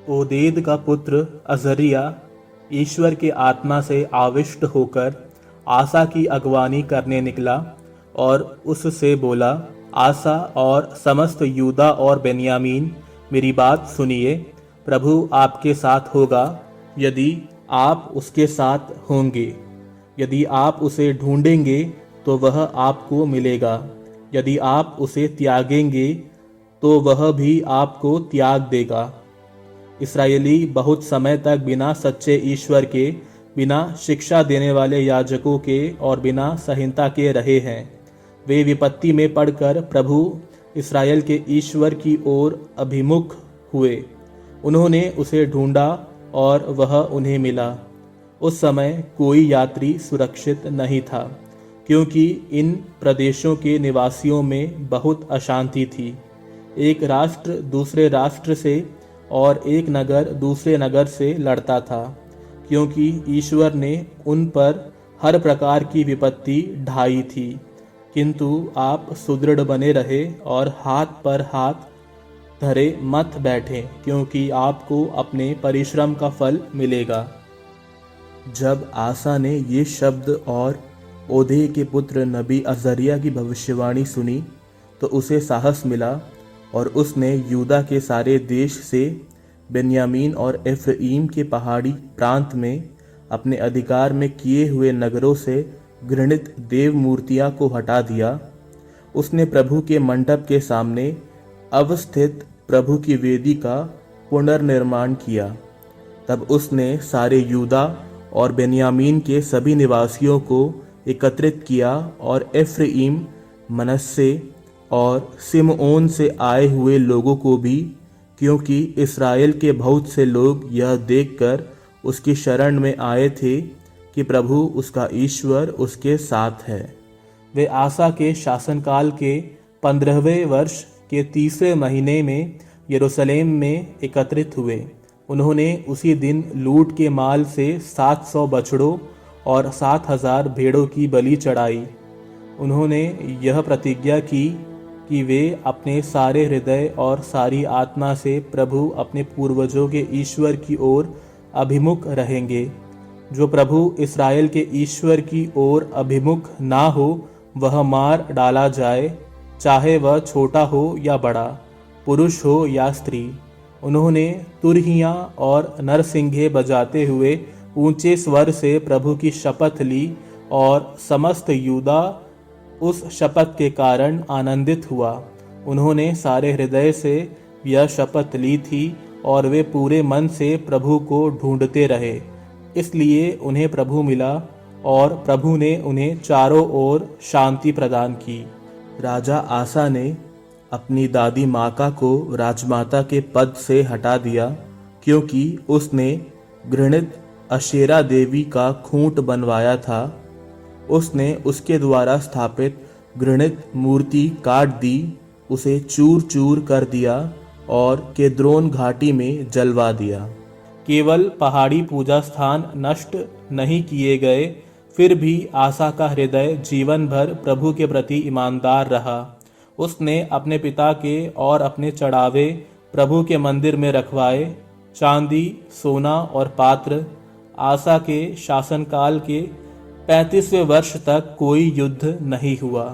ओदेद का पुत्र अजरिया ईश्वर के आत्मा से आविष्ट होकर आसा की अगवानी करने निकला और उससे बोला, आसा और समस्त यूदा और बेन्यामीन, मेरी बात सुनिए। प्रभु आपके साथ होगा यदि आप उसके साथ होंगे। यदि आप उसे ढूंढेंगे तो वह आपको मिलेगा। यदि आप उसे त्यागेंगे तो वह भी आपको त्याग देगा। इस्राएली बहुत समय तक बिना सच्चे ईश्वर के, बिना शिक्षा देने वाले याजकों के और बिना संहिता के रहे हैं। वे विपत्ति में पड़कर प्रभु इस्राएल के ईश्वर की ओर अभिमुख हुए। उन्होंने उसे ढूंढा और वह उन्हें मिला। उस समय कोई यात्री सुरक्षित नहीं था, क्योंकि इन प्रदेशों के निवासियों में बहुत अशांति थी। एक राष्ट्र दूसरे राष्ट्र से और एक नगर दूसरे नगर से लड़ता था, क्योंकि ईश्वर ने उन पर हर प्रकार की विपत्ति ढाई थी। किंतु आप सुदृढ़ बने रहे और हाथ पर हाथ धरे मत बैठे, क्योंकि आपको अपने परिश्रम का फल मिलेगा। जब आसा ने ये शब्द और ओदे के पुत्र नबी अजरिया की भविष्यवाणी सुनी तो उसे साहस मिला और उसने यूदा के सारे देश से बेन्यामीन और एफ्राइम के पहाड़ी प्रांत में अपने अधिकार में किए हुए नगरों से घृणित देव मूर्तियां को हटा दिया। उसने प्रभु के मंडप के सामने अवस्थित प्रभु की वेदी का पुनर्निर्माण किया। तब उसने सारे यूदा और बेन्यामीन के सभी निवासियों को एकत्रित किया और एफ्राइम, मनस्से और सिमओन से आए हुए लोगों को भी, क्योंकि इस्राएल के बहुत से लोग यह देखकर उसकी शरण में आए थे कि प्रभु उसका ईश्वर उसके साथ है। वे आसा के शासनकाल के 15वें वर्ष के 30वें महीने में यरूशलेम में एकत्रित हुए। उन्होंने उसी दिन लूट के माल से 700 बछड़ों और 7,000 भेड़ों की बलि चढ़ाई। उन्होंने यह प्रतिज्ञा की कि वे अपने सारे हृदय और सारी आत्मा से प्रभु अपने पूर्वजों के ईश्वर की ओर अभिमुख रहेंगे। जो प्रभु इस्राएल के ईश्वर की ओर अभिमुख ना हो वह मार डाला जाए, चाहे वह छोटा हो या बड़ा, पुरुष हो या स्त्री। उन्होंने तुरहियां और नरसिंघे बजाते हुए ऊंचे स्वर से प्रभु की शपथ ली और समस्त यूदा उस शपथ के कारण आनंदित हुआ। उन्होंने सारे हृदय से यह शपथ ली थी और वे पूरे मन से प्रभु को ढूंढते रहे। इसलिए उन्हें प्रभु मिला और प्रभु ने उन्हें चारों ओर शांति प्रदान की। राजा आसा ने अपनी दादी माका को राजमाता के पद से हटा दिया, क्योंकि उसने घृणित अशेरा देवी का खूंट बनवाया था। उसने उसके द्वारा स्थापित घृणित मूर्ति काट दी, उसे चूर चूर कर दिया और केद्रोन घाटी में जलवा दिया। केवल पहाड़ी पूजा स्थान नष्ट नहीं किए गए, फिर भी आसा का हृदय जीवन भर प्रभु के प्रति ईमानदार रहा। उसने अपने पिता के और अपने चढ़ावे प्रभु के मंदिर में रखवाए। चांदी, सोना और पात्र। आसा के शासनकाल के 35वें वर्ष तक कोई युद्ध नहीं हुआ।